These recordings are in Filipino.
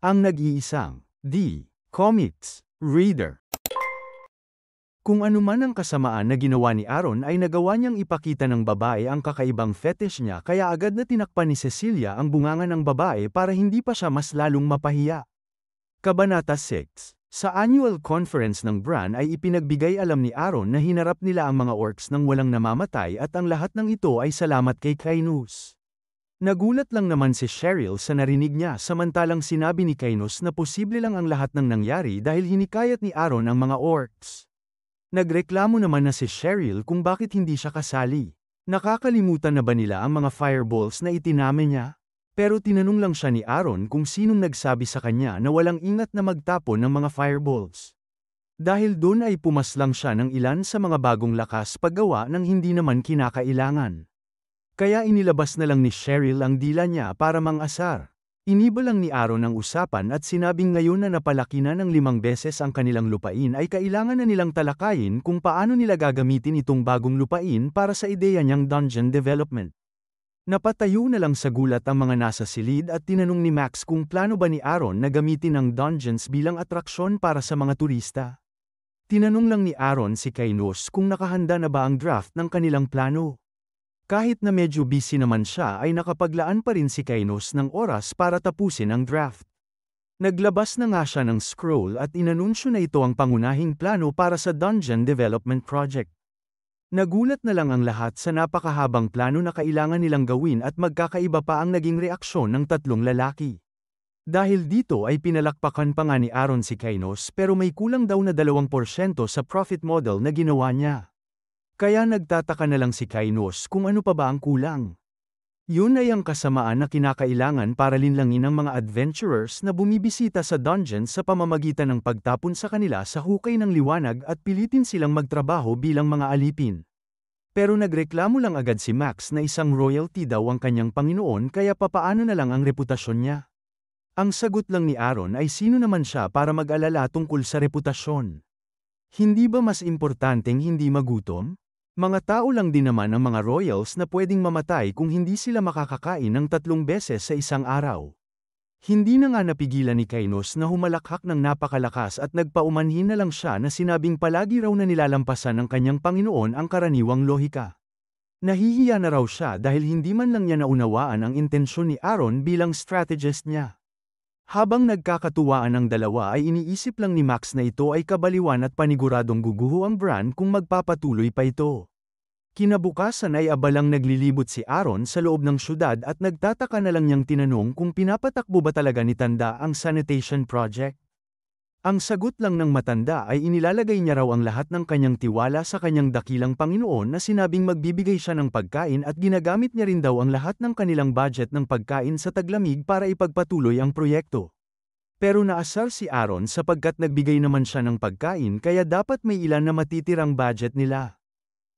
Ang nag-iisang Comics reader. Kung anuman ang kasamaan na ginawa ni Aaron ay nagawa niyang ipakita ng babae ang kakaibang fetish niya kaya agad na tinakpan ni Cecilia ang bunganga ng babae para hindi pa siya mas lalong mapahiya. Kabanata 6. Sa annual conference ng Bran ay ipinagbigay alam ni Aaron na hinarap nila ang mga orcs nang walang namamatay at ang lahat ng ito ay salamat kay Kainos. Nagulat lang naman si Cheryl sa narinig niya samantalang sinabi ni Kainos na posible lang ang lahat ng nangyari dahil hinikayat ni Aaron ang mga orcs. Nagreklamo naman na si Cheryl kung bakit hindi siya kasali. Nakakalimutan na ba nila ang mga fireballs na itinama niya? Pero tinanong lang siya ni Aaron kung sinong nagsabi sa kanya na walang ingat na magtapon ng mga fireballs. Dahil doon ay pumaslang siya ng ilan sa mga bagong lakas paggawa ng hindi naman kinakailangan. Kaya inilabas na lang ni Cheryl ang dila niya para mang-asar. Iniba lang ni Aaron ang usapan at sinabing ngayon na napalaki na ng 5 beses ang kanilang lupain ay kailangan na nilang talakayin kung paano nila gagamitin itong bagong lupain para sa ideya niyang dungeon development. Napatayo na lang sa gulat ang mga nasa silid at tinanong ni Max kung plano ba ni Aaron na gamitin ang dungeons bilang atraksyon para sa mga turista. Tinanong lang ni Aaron si Kainos kung nakahanda na ba ang draft ng kanilang plano. Kahit na medyo busy naman siya ay nakapaglaan pa rin si Kainos ng oras para tapusin ang draft. Naglabas na nga siya ng scroll at inanunsyo na ito ang pangunahing plano para sa Dungeon Development Project. Nagulat na lang ang lahat sa napakahabang plano na kailangan nilang gawin at magkakaiba pa ang naging reaksyon ng 3 lalaki. Dahil dito ay pinalakpakan pa nga ni Aaron si Kainos pero may kulang daw na 2% sa profit model na ginawa niya. Kaya nagtataka na lang si Kainos kung ano pa ba ang kulang. Yun ay ang kasamaan na kinakailangan para linlangin ang mga adventurers na bumibisita sa dungeon sa pamamagitan ng pagtapon sa kanila sa hukay ng liwanag at pilitin silang magtrabaho bilang mga alipin. Pero nagreklamo lang agad si Max na isang royalty daw ang kanyang Panginoon kaya papaano na lang ang reputasyon niya. Ang sagot lang ni Aaron ay sino naman siya para mag-alala tungkol sa reputasyon. Hindi ba mas importanteng hindi magutom? Mga tao lang din naman ang mga royals na pwedeng mamatay kung hindi sila makakakain ng 3 beses sa isang araw. Hindi na nga napigilan ni Kainos na humalakhak ng napakalakas at nagpaumanhin na lang siya na sinabing palagi raw na nilalampasan ng kanyang Panginoon ang karaniwang lohika. Nahihiya na raw siya dahil hindi man lang niya naunawaan ang intensyon ni Aaron bilang strategist niya. Habang nagkakatuwaan ang dalawa ay iniisip lang ni Max na ito ay kabaliwan at paniguradong guguho ang Bran kung magpapatuloy pa ito. Kinabukasan ay abalang naglilibot si Aaron sa loob ng syudad at nagtataka na lang niyang tinanong kung pinapatakbo ba talaga ni Tanda ang sanitation project. Ang sagot lang ng matanda ay inilalagay niya raw ang lahat ng kanyang tiwala sa kanyang dakilang Panginoon na sinabing magbibigay siya ng pagkain at ginagamit niya rin daw ang lahat ng kanilang budget ng pagkain sa taglamig para ipagpatuloy ang proyekto. Pero naasar si Aaron sapagkat nagbigay naman siya ng pagkain kaya dapat may ilan na matitirang budget nila.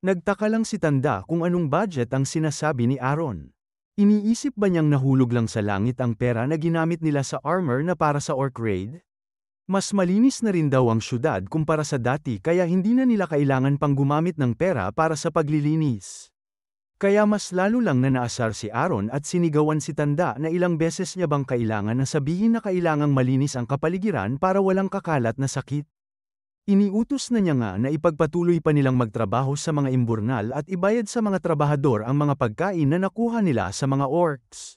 Nagtaka lang si Tanda kung anong budget ang sinasabi ni Aaron. Iniisip ba niyang nahulog lang sa langit ang pera na ginamit nila sa armor na para sa orc raid? Mas malinis na rin daw ang syudad kumpara sa dati kaya hindi na nila kailangan pang gumamit ng pera para sa paglilinis. Kaya mas lalo lang na naasar si Aaron at sinigawan si Tanda na ilang beses niya bang kailangan na sabihin na kailangang malinis ang kapaligiran para walang kakalat na sakit. Iniutos na niya nga na ipagpatuloy pa nilang magtrabaho sa mga imburnal at ibayad sa mga trabahador ang mga pagkain na nakuha nila sa mga orcs.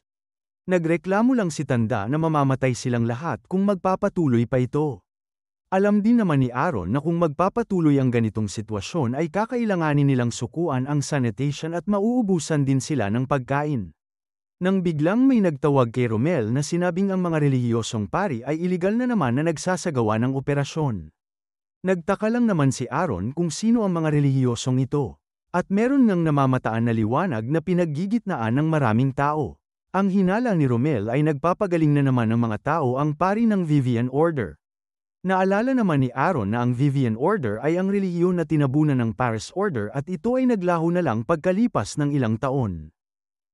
Nagreklamo lang si Tanda na mamamatay silang lahat kung magpapatuloy pa ito. Alam din naman ni Aaron na kung magpapatuloy ang ganitong sitwasyon ay kakailanganin nilang sukuan ang sanitation at mauubusan din sila ng pagkain. Nang biglang may nagtawag kay Romel na sinabing ang mga relihiyosong pari ay iligal na naman na nagsasagawa ng operasyon. Nagtaka lang naman si Aaron kung sino ang mga relihiyosong ito. At meron ngang namamataan na liwanag na pinaggigitnaan ng maraming tao. Ang hinala ni Romel ay nagpapagaling na naman ng mga tao ang pari ng Vivian Order. Naalala naman ni Aaron na ang Vivian Order ay ang relihiyon na tinabunan ng Paris Order at ito ay naglaho na lang pagkalipas ng ilang taon.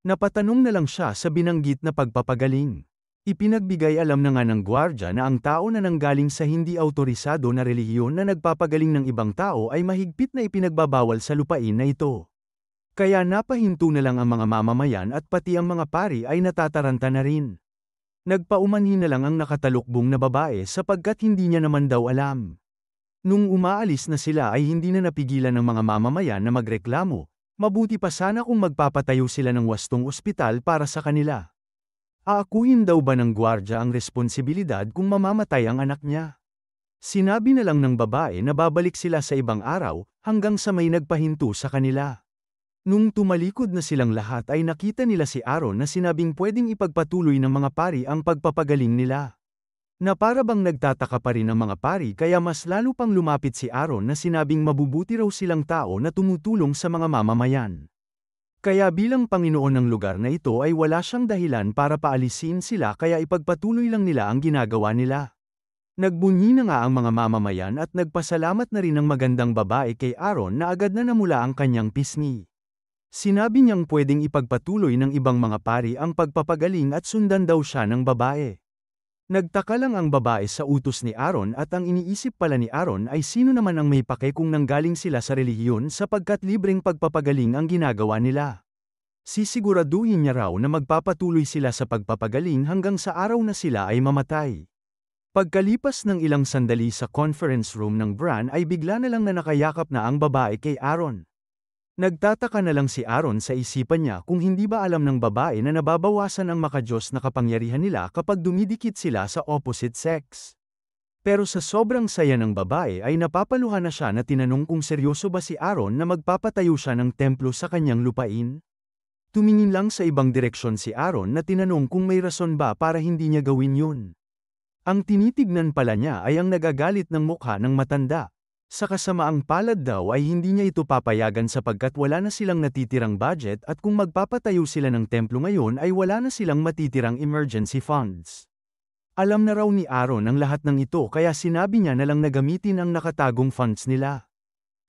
Napatanong na lang siya sa binanggit na pagpapagaling. Ipinagbigay alam na nga ng gwardya na ang tao na nanggaling sa hindi autorisado na relihiyon na nagpapagaling ng ibang tao ay mahigpit na ipinagbabawal sa lupain na ito. Kaya napahinto na lang ang mga mamamayan at pati ang mga pari ay natataranta na rin. Nagpaumanhin na lang ang nakatalukbong na babae sapagkat hindi niya naman daw alam. Nung umaalis na sila ay hindi na napigilan ng mga mamamayan na magreklamo, mabuti pa sana kung magpapatayo sila ng wastong ospital para sa kanila. Aakuhin daw ba ng gwardya ang responsibilidad kung mamamatay ang anak niya? Sinabi na lang ng babae na babalik sila sa ibang araw, hanggang sa may nagpahinto sa kanila. Nung tumalikod na silang lahat ay nakita nila si Aaron na sinabing pwedeng ipagpatuloy ng mga pari ang pagpapagaling nila. Na para bang nagtataka pa rin ang mga pari kaya mas lalo pang lumapit si Aaron na sinabing mabubuti raw silang tao na tumutulong sa mga mamamayan. Kaya bilang Panginoon ng lugar na ito ay wala siyang dahilan para paalisin sila kaya ipagpatuloy lang nila ang ginagawa nila. Nagbunyi na nga ang mga mamamayan at nagpasalamat na rin ang magandang babae kay Aaron na agad na namula ang kanyang pisngi. Sinabi niyang pwedeng ipagpatuloy ng ibang mga pari ang pagpapagaling at sundan daw siya ng babae. Nagtaka lang ang babae sa utos ni Aaron at ang iniisip pala ni Aaron ay sino naman ang may pake kung nanggaling sila sa relihiyon sapagkat libreng pagpapagaling ang ginagawa nila. Sisiguraduhin niya raw na magpapatuloy sila sa pagpapagaling hanggang sa araw na sila ay mamatay. Pagkalipas ng ilang sandali sa conference room ng Bran ay bigla na lang na nakayakap na ang babae kay Aaron. Nagtataka na lang si Aaron sa isipan niya kung hindi ba alam ng babae na nababawasan ang makadiyos na kapangyarihan nila kapag dumidikit sila sa opposite sex. Pero sa sobrang saya ng babae ay napapaluhan na siya na tinanong kung seryoso ba si Aaron na magpapatayo siya ng templo sa kanyang lupain. Tumingin lang sa ibang direksyon si Aaron na tinanong kung may rason ba para hindi niya gawin yun. Ang tinitignan pala niya ay ang nagagalit ng mukha ng matanda. Sa kasamaang palad daw ay hindi niya ito papayagan sapagkat wala na silang natitirang budget at kung magpapatayo sila ng templo ngayon ay wala na silang matitirang emergency funds. Alam na raw ni Aaron ang lahat ng ito kaya sinabi niya na lang na gamitin ang nakatagong funds nila.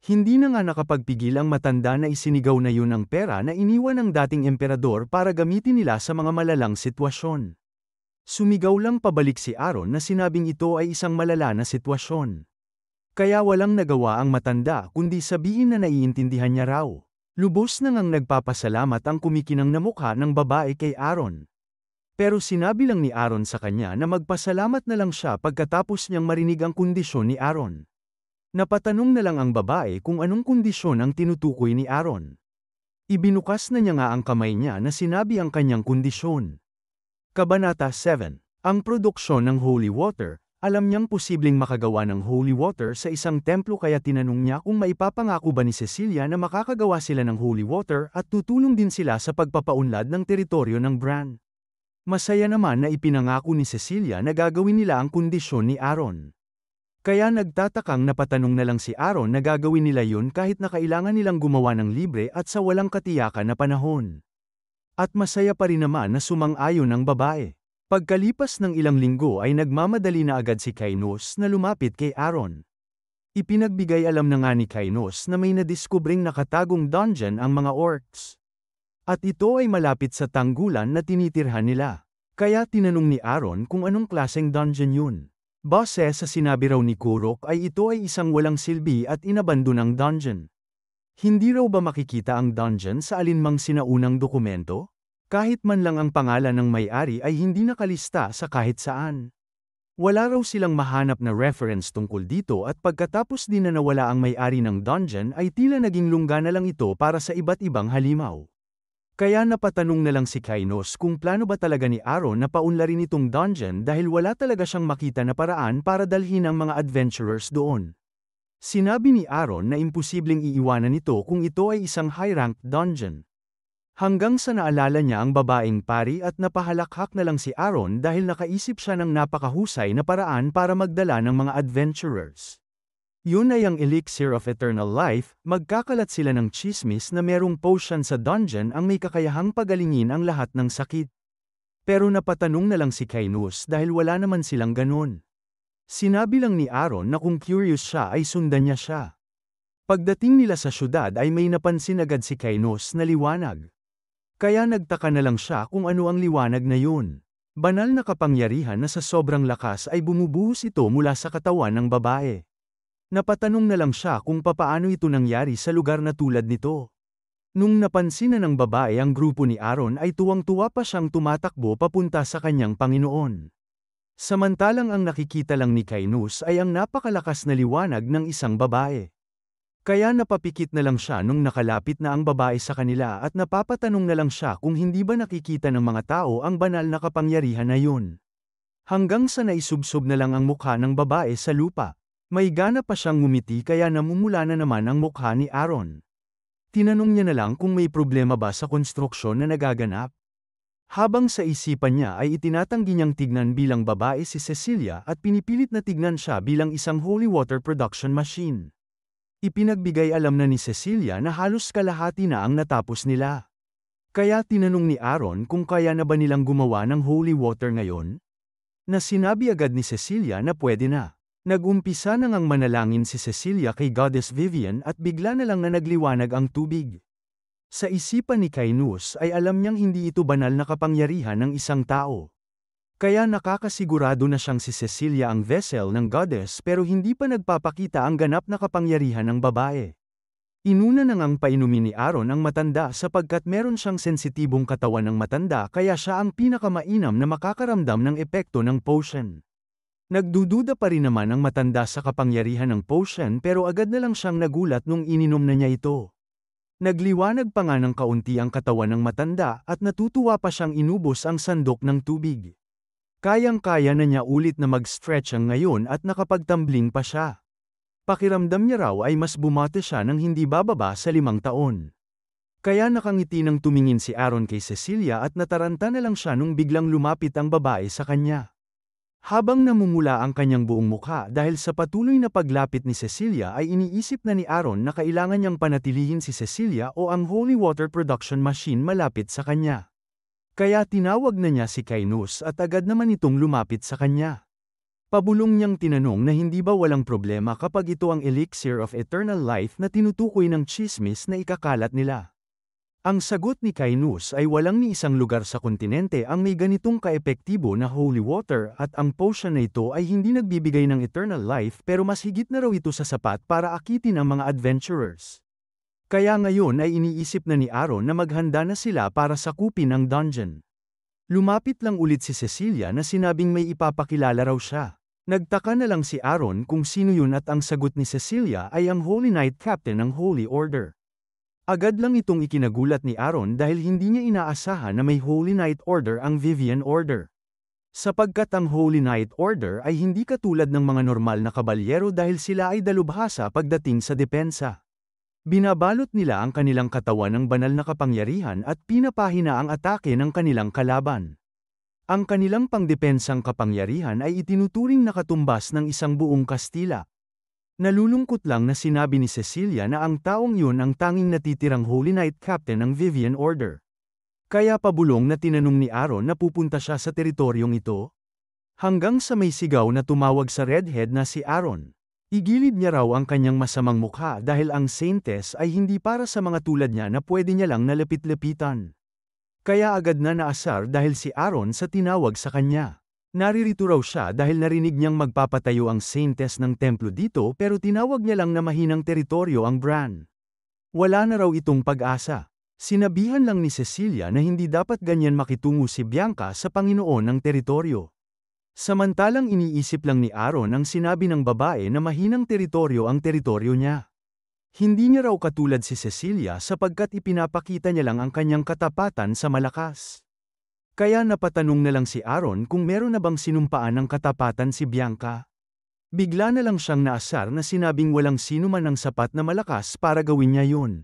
Hindi na nga nakapagpigil ang matanda na isinigaw na yun ang pera na iniwan ng dating emperador para gamitin nila sa mga malalang sitwasyon. Sumigaw lang pabalik si Aaron na sinabing ito ay isang malala na sitwasyon. Kaya walang nagawa ang matanda kundi sabihin na naiintindihan niya raw. Lubos na ngang nagpapasalamat ang kumikinang na mukha ng babae kay Aaron. Pero sinabi lang ni Aaron sa kanya na magpasalamat na lang siya pagkatapos niyang marinig ang kondisyon ni Aaron. Napatanong na lang ang babae kung anong kondisyon ang tinutukoy ni Aaron. Ibinukas na niya nga ang kamay niya na sinabi ang kanyang kondisyon. Kabanata 7. Ang produksyon ng holy water. Alam niyang posibleng makagawa ng holy water sa isang templo kaya tinanong niya kung maipapangako ba ni Cecilia na makakagawa sila ng holy water at tutulong din sila sa pagpapaunlad ng teritoryo ng Bran. Masaya naman na ipinangako ni Cecilia na gagawin nila ang kondisyon ni Aaron. Kaya nagtatakang napatanong na lang si Aaron na gagawin nila yun kahit na kailangan nilang gumawa ng libre at sa walang katiyakan na panahon. At masaya pa rin naman na sumang-ayon ang babae. Pagkalipas ng ilang linggo ay nagmamadali na agad si Kainos na lumapit kay Aaron. Ipinagbigay alam na nga ni Kainos na may nadiskubring nakatagong dungeon ang mga orcs. At ito ay malapit sa tanggulan na tinitirhan nila. Kaya tinanong ni Aaron kung anong klaseng dungeon yun. Base sa sinabi raw ni Kurok ay ito ay isang walang silbi at inabandonang dungeon. Hindi raw ba makikita ang dungeon sa alinmang sinaunang dokumento? Kahit man lang ang pangalan ng may-ari ay hindi nakalista sa kahit saan. Wala raw silang mahanap na reference tungkol dito at pagkatapos din na nawala ang may-ari ng dungeon ay tila naging lungga na lang ito para sa iba't ibang halimaw. Kaya napatanong na lang si Kainos kung plano ba talaga ni Aaron na paunlarin itong dungeon dahil wala talaga siyang makita na paraan para dalhin ang mga adventurers doon. Sinabi ni Aaron na imposibleng iiwanan ito kung ito ay isang high-ranked dungeon. Hanggang sa naalala niya ang babaeng pari at napahalakhak na lang si Aaron dahil nakaisip siya ng napakahusay na paraan para magdala ng mga adventurers. Yun ay ang elixir of eternal life, magkakalat sila ng chismis na merong potion sa dungeon ang may kakayahang pagalingin ang lahat ng sakit. Pero napatanong na lang si Kainos dahil wala naman silang ganun. Sinabi lang ni Aaron na kung curious siya ay sundan niya siya. Pagdating nila sa syudad ay may napansin agad si Kainos na liwanag. Kaya nagtaka na lang siya kung ano ang liwanag na yun. Banal na kapangyarihan na sa sobrang lakas ay bumubuhos ito mula sa katawan ng babae. Napatanong na lang siya kung papaano ito nangyari sa lugar na tulad nito. Nung napansin na ng babae ang grupo ni Aaron ay tuwang-tuwa pa siyang tumatakbo papunta sa kanyang Panginoon. Samantalang ang nakikita lang ni Kainus ay ang napakalakas na liwanag ng isang babae. Kaya napapikit na lang siya nung nakalapit na ang babae sa kanila at napapatanong na lang siya kung hindi ba nakikita ng mga tao ang banal na kapangyarihan na yun. Hanggang sa naisubsob na lang ang mukha ng babae sa lupa. May gana pa siyang ngumiti kaya namumula na naman ang mukha ni Aaron. Tinanong niya na lang kung may problema ba sa konstruksyon na nagaganap. Habang sa isipan niya ay itinatanggi niyang tignan bilang babae si Cecilia at pinipilit na tignan siya bilang isang holy water production machine. Ipinagbigay alam na ni Cecilia na halos kalahati na ang natapos nila. Kaya tinanong ni Aaron kung kaya na ba nilang gumawa ng holy water ngayon? Na sinabi agad ni Cecilia na pwede na. Nag-umpisa na ngang manalangin si Cecilia kay Goddess Vivian at bigla na lang na nagliwanag ang tubig. Sa isipan ni Kainus ay alam niyang hindi ito banal na kapangyarihan ng isang tao. Kaya nakakasigurado na siyang si Cecilia ang vessel ng goddess pero hindi pa nagpapakita ang ganap na kapangyarihan ng babae. Inuna na ngang painumin ni Aaron ang matanda sapagkat meron siyang sensitibong katawan ng matanda kaya siya ang pinakamainam na makakaramdam ng epekto ng potion. Nagdududa pa rin naman ang matanda sa kapangyarihan ng potion pero agad na lang siyang nagulat nung ininom na niya ito. Nagliwanag pa nga ng kaunti ang katawan ng matanda at natutuwa pa siyang inubos ang sandok ng tubig. Kayang-kaya na niya ulit na mag-stretch ang ngayon at nakapagtambling pa siya. Pakiramdam niya raw ay mas bumate siya ng hindi bababa sa 5 taon. Kaya nakangiti nang tumingin si Aaron kay Cecilia at nataranta na lang siya nung biglang lumapit ang babae sa kanya. Habang namumula ang kanyang buong mukha dahil sa patuloy na paglapit ni Cecilia ay iniisip na ni Aaron na kailangan niyang panatilihin si Cecilia o ang holy water production machine malapit sa kanya. Kaya tinawag na niya si Kainus at agad naman itong lumapit sa kanya. Pabulong niyang tinanong na hindi ba walang problema kapag ito ang elixir of eternal life na tinutukoy ng tsismis na ikakalat nila. Ang sagot ni Kainus ay walang ni isang lugar sa kontinente ang may ganitong kaepektibo na holy water at ang potion na ito ay hindi nagbibigay ng eternal life pero mas higit na raw ito sa sapat para akitin ang mga adventurers. Kaya ngayon ay iniisip na ni Aaron na maghanda na sila para sakupin ang dungeon. Lumapit lang ulit si Cecilia na sinabing may ipapakilala raw siya. Nagtaka na lang si Aaron kung sino yun at ang sagot ni Cecilia ay ang Holy Knight Captain ng Holy Order. Agad lang itong ikinagulat ni Aaron dahil hindi niya inaasahan na may Holy Knight Order ang Vivian Order. Sapagkat ang Holy Knight Order ay hindi katulad ng mga normal na kabalyero dahil sila ay dalubhasa pagdating sa depensa. Binabalot nila ang kanilang katawan ng banal na kapangyarihan at pinapahina ang atake ng kanilang kalaban. Ang kanilang pangdepensang kapangyarihan ay itinuturing na katumbas ng isang buong Kastila. Nalulungkot lang na sinabi ni Cecilia na ang taong yun ang tanging natitirang Holy Knight Captain ng Vivian Order. Kaya pabulong na tinanong ni Aaron na pupunta siya sa teritoryong ito. Hanggang sa may sigaw na tumawag sa redhead na si Aaron. Igilid niya raw ang kanyang masamang mukha dahil ang Saintess ay hindi para sa mga tulad niya na pwede niya lang nalapit-lapitan. Kaya agad na naasar dahil si Aaron sa tinawag sa kanya. Naririto raw siya dahil narinig niyang magpapatayo ang Saintess ng templo dito pero tinawag niya lang na mahinang teritoryo ang Bran. Wala na raw itong pag-asa. Sinabihan lang ni Cecilia na hindi dapat ganyan makitungo si Bianca sa Panginoon ng teritoryo. Samantalang iniisip lang ni Aaron ang sinabi ng babae na mahinang teritoryo ang teritoryo niya. Hindi niya raw katulad si Cecilia sapagkat ipinapakita niya lang ang kanyang katapatan sa malakas. Kaya napatanong na lang si Aaron kung meron na bang sinumpaan ng katapatan si Bianca. Bigla na lang siyang naasar na sinabing walang sino man ang sapat na malakas para gawin niya yun.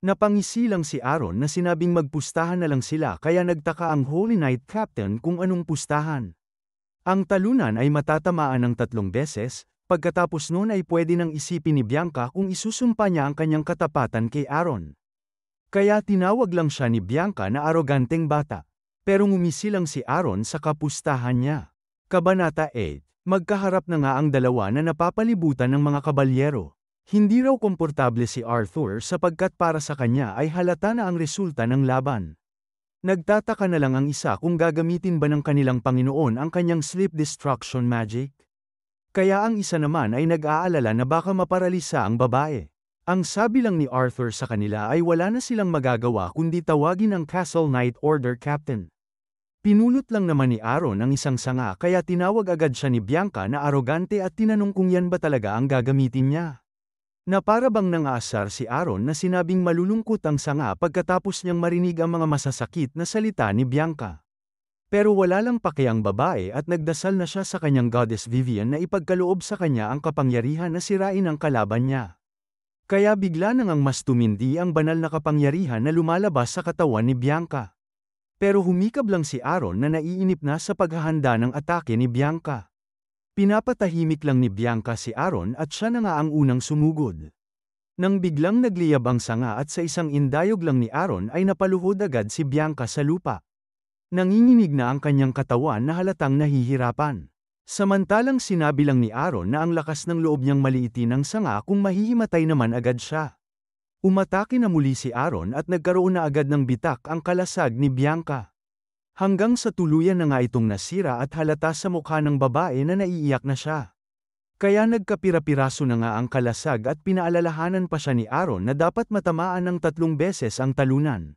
Napangisi lang si Aaron na sinabing magpustahan na lang sila kaya nagtaka ang Holy Knight Captain kung anong pustahan. Ang talunan ay matatamaan ng 3 beses, pagkatapos noon ay pwede nang isipin ni Bianca kung isusumpa niya ang kanyang katapatan kay Aaron. Kaya tinawag lang siya ni Bianca na aroganteng bata. Pero ngumisi lang si Aaron sa kapustahan niya. Kabanata 8. Magkaharap na nga ang dalawa na napapalibutan ng mga kabalyero. Hindi raw komportable si Arthur sapagkat para sa kanya ay halata na ang resulta ng laban. Nagtataka na lang ang isa kung gagamitin ba ng kanilang Panginoon ang kanyang sleep destruction magic. Kaya ang isa naman ay nag-aalala na baka maparalisa ang babae. Ang sabi lang ni Arthur sa kanila ay wala na silang magagawa kundi tawagin ang Castle Knight Order Captain. Pinulot lang naman ni Aaron ang isang sanga kaya tinawag agad siya ni Bianca na arogante at tinanong kung yan ba talaga ang gagamitin niya. Na para bang nangaasar si Aaron na sinabing malulungkot ang sanga pagkatapos niyang marinig ang mga masasakit na salita ni Bianca. Pero wala lang pake ang babae at nagdasal na siya sa kanyang goddess Vivian na ipagkaloob sa kanya ang kapangyarihan na sirain ang kalaban niya. Kaya bigla nang mas tumindi ang banal na kapangyarihan na lumalabas sa katawan ni Bianca. Pero humikab lang si Aaron na naiinip na sa paghahanda ng atake ni Bianca. Pinapatahimik lang ni Bianca si Aaron at siya na nga ang unang sumugod. Nang biglang nagliyab ang sanga at sa isang indayog lang ni Aaron ay napaluhod agad si Bianca sa lupa. Nanginginig na ang kanyang katawan na halatang nahihirapan. Samantalang sinabi lang ni Aaron na ang lakas ng loob niyang maliitin ang sanga kung mahihimatay naman agad siya. Umatake na muli si Aaron at nagkaroon na agad ng bitak ang kalasag ni Bianca. Hanggang sa tuluyan na nga itong nasira at halata sa mukha ng babae na naiiyak na siya. Kaya nagkapira-piraso na nga ang kalasag at pinaalalahanan pa siya ni Aaron na dapat matamaan ng 3 beses ang talunan.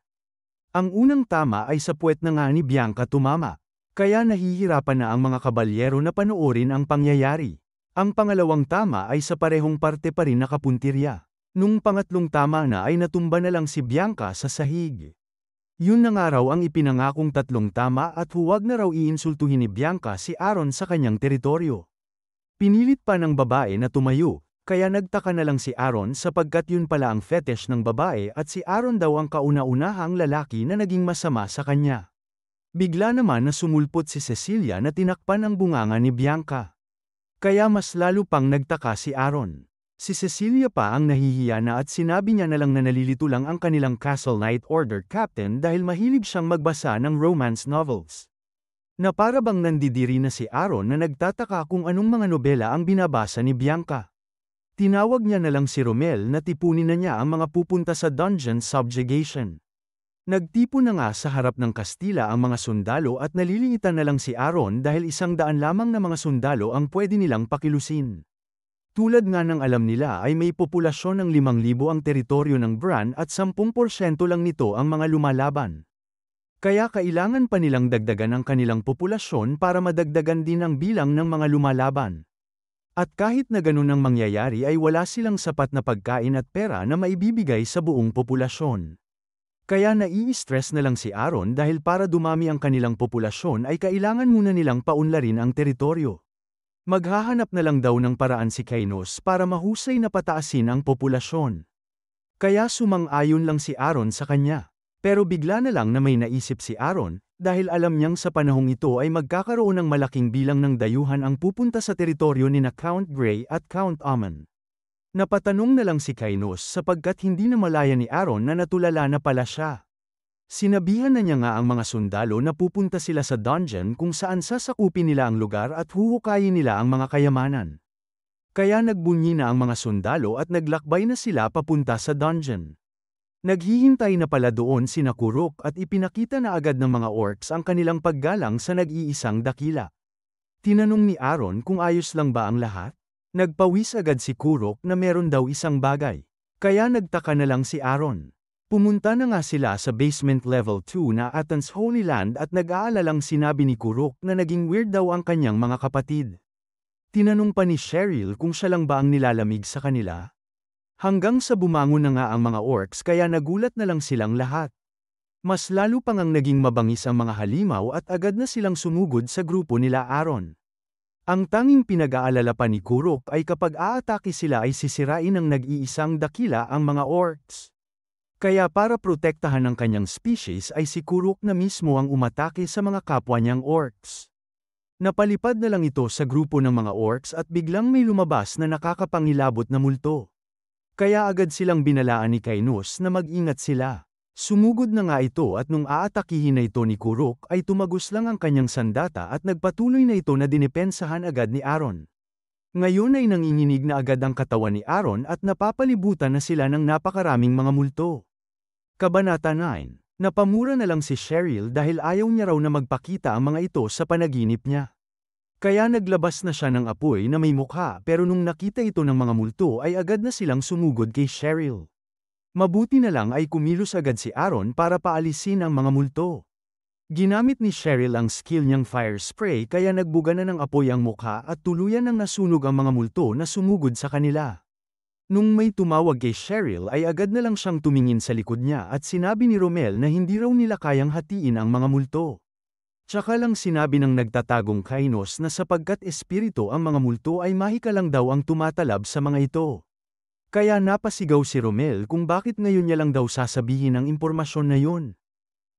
Ang unang tama ay sa puwet na nga ni Bianca tumama. Kaya nahihirapan na ang mga kabalyero na panoorin ang pangyayari. Ang pangalawang tama ay sa parehong parte pa rin nakapuntirya. Nung pangatlong tama na ay natumba na lang si Bianca sa sahig. Yun na nga raw ang ipinangakong 3 tama at huwag na raw iinsultuhin ni Bianca si Aaron sa kanyang teritoryo. Pinilit pa ng babae na tumayo, kaya nagtaka na lang si Aaron sapagkat yun pala ang fetish ng babae at si Aaron daw ang kauna-unahang lalaki na naging masama sa kanya. Bigla naman na sumulpot si Cecilia na tinakpan ang bunganga ni Bianca. Kaya mas lalo pang nagtaka si Aaron. Si Cecilia pa ang nahihiya na at sinabi niya na lang na nalilito lang ang kanilang Castle Knight Order Captain dahil mahilig siyang magbasa ng romance novels. Na para bang nandidiri na si Aaron na nagtataka kung anong mga nobela ang binabasa ni Bianca. Tinawag niya na lang si Romel na tipunin na niya ang mga pupunta sa dungeon subjugation. Nagtipon na nga sa harap ng Kastila ang mga sundalo at naliliitan na lang si Aaron dahil 100 lamang na mga sundalo ang pwede nilang pakilusin. Tulad nga ng alam nila ay may populasyon ng 5,000 ang teritoryo ng Bran at 10% lang nito ang mga lumalaban. Kaya kailangan pa nilang dagdagan ang kanilang populasyon para madagdagan din ang bilang ng mga lumalaban. At kahit na ganun ang mangyayari ay wala silang sapat na pagkain at pera na maibibigay sa buong populasyon. Kaya nai-stress na lang si Aaron dahil para dumami ang kanilang populasyon ay kailangan muna nilang paunlarin ang teritoryo. Maghahanap na lang daw ng paraan si Kainos para mahusay na pataasin ang populasyon. Kaya sumang-ayon lang si Aaron sa kanya. Pero bigla na lang na may naisip si Aaron, dahil alam niyang sa panahong ito ay magkakaroon ng malaking bilang ng dayuhan ang pupunta sa teritoryo ni na Count Grey at Count Aemon. Napatanong na lang si Kainos sapagkat hindi na malaya ni Aaron na natulala na pala siya. Sinabihan na niya nga ang mga sundalo na pupunta sila sa dungeon kung saan sasakupin nila ang lugar at huhukayin nila ang mga kayamanan. Kaya nagbunyi na ang mga sundalo at naglakbay na sila papunta sa dungeon. Naghihintay na pala doon sina Kuruk at ipinakita na agad ng mga orcs ang kanilang paggalang sa nag-iisang dakila. Tinanong ni Aaron kung ayos lang ba ang lahat? Nagpawis agad si Kuruk na meron daw isang bagay. Kaya nagtaka na lang si Aaron. Pumunta na nga sila sa basement level 2 na Athens Holy Land at nag-aalalang sinabi ni Kuruk na naging weird daw ang kanyang mga kapatid. Tinanong pa ni Cheryl kung siya lang ba ang nilalamig sa kanila. Hanggang sa bumangon na nga ang mga orcs kaya nagulat na lang silang lahat. Mas lalo pang ang naging mabangis ang mga halimaw at agad na silang sumugod sa grupo nila Aaron. Ang tanging pinag-aalala pa ni Kuruk ay kapag aatake sila ay sisirain ng nag-iisang dakila ang mga orcs. Kaya para protektahan ang kanyang species ay si Kuruk na mismo ang umatake sa mga kapwa niyang orcs. Napalipad na lang ito sa grupo ng mga orcs at biglang may lumabas na nakakapangilabot na multo. Kaya agad silang binalaan ni Kainos na mag-ingat sila. Sumugod na nga ito at nung aatakihin na ito ni Kuruk ay tumagos lang ang kanyang sandata at nagpatuloy na ito na dinipensahan agad ni Aaron. Ngayon ay nanginginig na agad ang katawan ni Aaron at napapalibutan na sila ng napakaraming mga multo. Kabanata 9. Napamura na lang si Cheryl dahil ayaw niya raw na magpakita ang mga ito sa panaginip niya. Kaya naglabas na siya ng apoy na may mukha pero nung nakita ito ng mga multo ay agad na silang sumugod kay Cheryl. Mabuti na lang ay kumilos agad si Aaron para paalisin ang mga multo. Ginamit ni Cheryl ang skill niyang fire spray kaya nagbuga na ng apoy ang mukha at tuluyan nang nasunog ang mga multo na sumugod sa kanila. Nung may tumawag kay Cheryl ay agad na lang siyang tumingin sa likod niya at sinabi ni Romel na hindi raw nila kayang hatiin ang mga multo. Tsaka lang sinabi ng nagtatagong Kainos na sapagkat espiritu ang mga multo ay mahika lang daw ang tumatalab sa mga ito. Kaya napasigaw si Romel kung bakit ngayon niya lang daw sasabihin ang impormasyon na yun.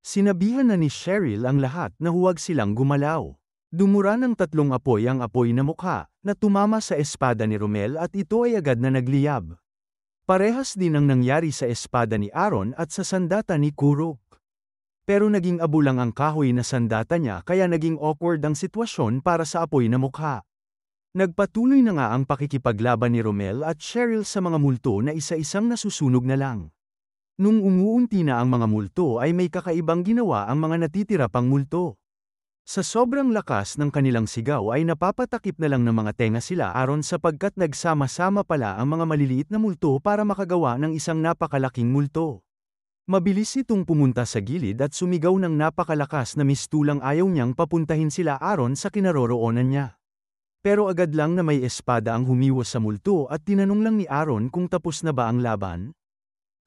Sinabihan na ni Cheryl ang lahat na huwag silang gumalaw. Dumura ng 3 apoy ang apoy na mukha, na tumama sa espada ni Romel at ito ay agad na nagliyab. Parehas din ang nangyari sa espada ni Aaron at sa sandata ni Kurok. Pero naging abo lang ang kahoy na sandata niya kaya naging awkward ang sitwasyon para sa apoy na mukha. Nagpatuloy na nga ang pakikipaglaban ni Romel at Cheryl sa mga multo na isa-isang nasusunog na lang. Nung umuunti na ang mga multo ay may kakaibang ginawa ang mga natitira pang multo. Sa sobrang lakas ng kanilang sigaw ay napapatakip na lang ng mga tenga sila Aaron sapagkat nagsama-sama pala ang mga maliliit na multo para makagawa ng isang napakalaking multo. Mabilis itong pumunta sa gilid at sumigaw ng napakalakas na mistulang ayaw niyang papuntahin sila Aaron sa kinaroroonan niya. Pero agad lang na may espada ang humiwas sa multo at tinanong lang ni Aaron kung tapos na ba ang laban.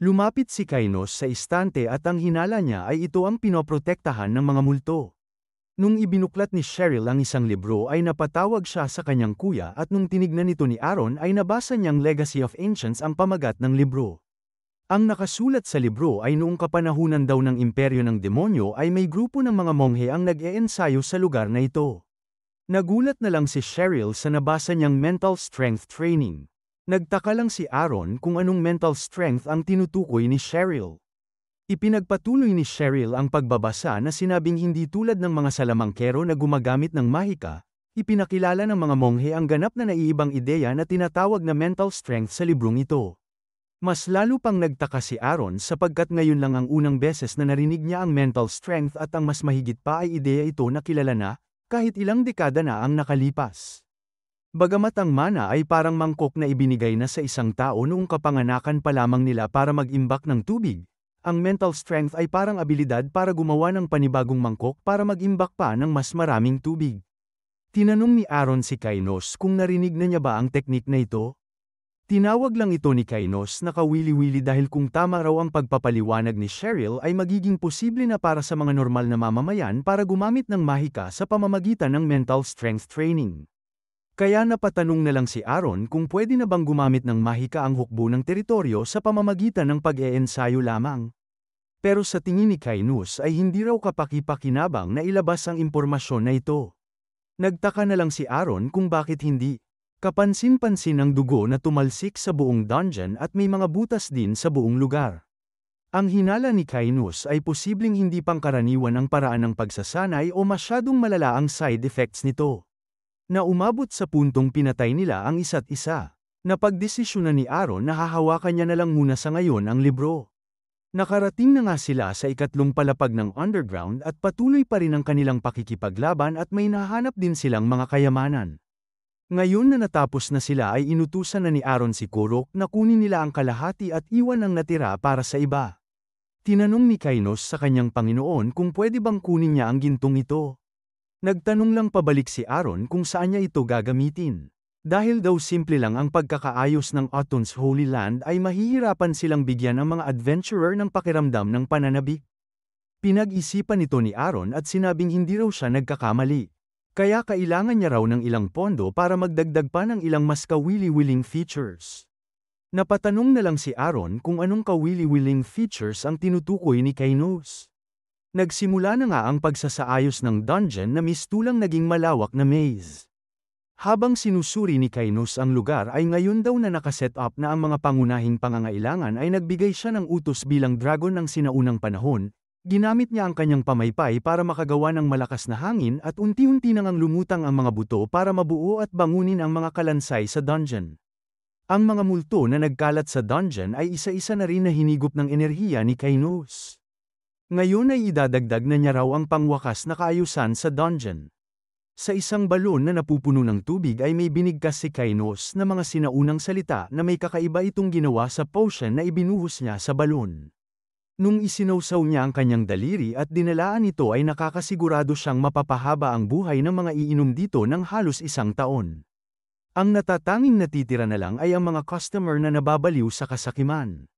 Lumapit si Kainos sa istante at ang hinala niya ay ito ang pinoprotektahan ng mga multo. Nung ibinuklat ni Cheryl ang isang libro ay napatawag siya sa kanyang kuya at nung tinignan nito ni Aaron ay nabasa niyang Legacy of Ancients ang pamagat ng libro. Ang nakasulat sa libro ay noong kapanahunan daw ng imperyo ng demonyo ay may grupo ng mga monghe ang nag-eensayo sa lugar na ito. Nagulat na lang si Cheryl sa nabasa niyang mental strength training. Nagtaka lang si Aaron kung anong mental strength ang tinutukoy ni Cheryl. Ipinagpatuloy ni Cheryl ang pagbabasa na sinabing hindi tulad ng mga salamangkero na gumagamit ng mahika, ipinakilala ng mga monghe ang ganap na naiibang ideya na tinatawag na mental strength sa librong ito. Mas lalo pang nagtaka si Aaron sapagkat ngayon lang ang unang beses na narinig niya ang mental strength at ang mas mahigit pa ay ideya ito na kilala na, kahit ilang dekada na ang nakalipas. Bagamat ang mana ay parang mangkok na ibinigay na sa isang tao noong kapanganakan pa lamang nila para mag-imbak ng tubig, ang mental strength ay parang abilidad para gumawa ng panibagong mangkok para mag-imbak pa ng mas maraming tubig. Tinanong ni Aaron si Kainos kung narinig na niya ba ang teknik na ito. Tinawag lang ito ni Kainos na kawili-wili dahil kung tama raw ang pagpapaliwanag ni Cheryl ay magiging posible na para sa mga normal na mamamayan para gumamit ng mahika sa pamamagitan ng mental strength training. Kaya napatanong na lang si Aaron kung pwede na bang gumamit ng mahika ang hukbo ng teritoryo sa pamamagitan ng pag-eensayo lamang. Pero sa tingin ni Kainos ay hindi raw kapaki-pakinabang na ilabas ang impormasyon na ito. Nagtaka na lang si Aaron kung bakit hindi. Kapansin-pansin ang dugo na tumalsik sa buong dungeon at may mga butas din sa buong lugar. Ang hinala ni Kainos ay posibleng hindi pangkaraniwan ang paraan ng pagsasanay o masyadong malala ang side effects nito. Na umabot sa puntong pinatay nila ang isa't isa. Napagdesisyonan ni Aaron na hahawakan niya na lang muna sa ngayon ang libro. Nakarating na nga sila sa 3 palapag ng underground at patuloy pa rin ang kanilang pakikipaglaban at may nahanap din silang mga kayamanan. Ngayon na natapos na sila ay inutusan na ni Aaron si Kurok na kunin nila ang kalahati at iwan ang natira para sa iba. Tinanong ni Kainos sa kanyang Panginoon kung pwede bang kunin niya ang gintong ito. Nagtanong lang pabalik si Aaron kung saan niya ito gagamitin. Dahil daw simple lang ang pagkakaayos ng Autumn's Holy Land ay mahihirapan silang bigyan ang mga adventurer ng pakiramdam ng pananabik. Pinag-isipan nito ni Aaron at sinabing hindi raw siya nagkakamali. Kaya kailangan niya raw ng ilang pondo para magdagdag pa ng ilang mas kawili-wiling features. Napatanong na lang si Aaron kung anong kawili-wiling features ang tinutukoy ni Kainos. Nagsimula na nga ang pagsasaayos ng dungeon na mistulang naging malawak na maze. Habang sinusuri ni Kainos ang lugar ay ngayon daw na nakaset up na ang mga pangunahing pangangailangan ay nagbigay siya ng utos bilang dragon ng sinaunang panahon. Ginamit niya ang kanyang pamaypay para makagawa ng malakas na hangin at unti-unti nang lumutang ang mga buto para mabuo at bangunin ang mga kalansay sa dungeon. Ang mga multo na nagkalat sa dungeon ay isa-isa na rin na hinigop ng enerhiya ni Kainos. Ngayon ay idadagdag na niya raw ang pangwakas na kaayusan sa dungeon. Sa isang balon na napupuno ng tubig ay may binigkas si Kainos na mga sinaunang salita na may kakaiba itong ginawa sa potion na ibinuhos niya sa balon. Nung isinawsaw niya ang kanyang daliri at dinalaan ito ay nakakasigurado siyang mapapahaba ang buhay ng mga iinom dito ng halos 1 taon. Ang natatanging natitira na lang ay ang mga customer na nababaliw sa kasakiman.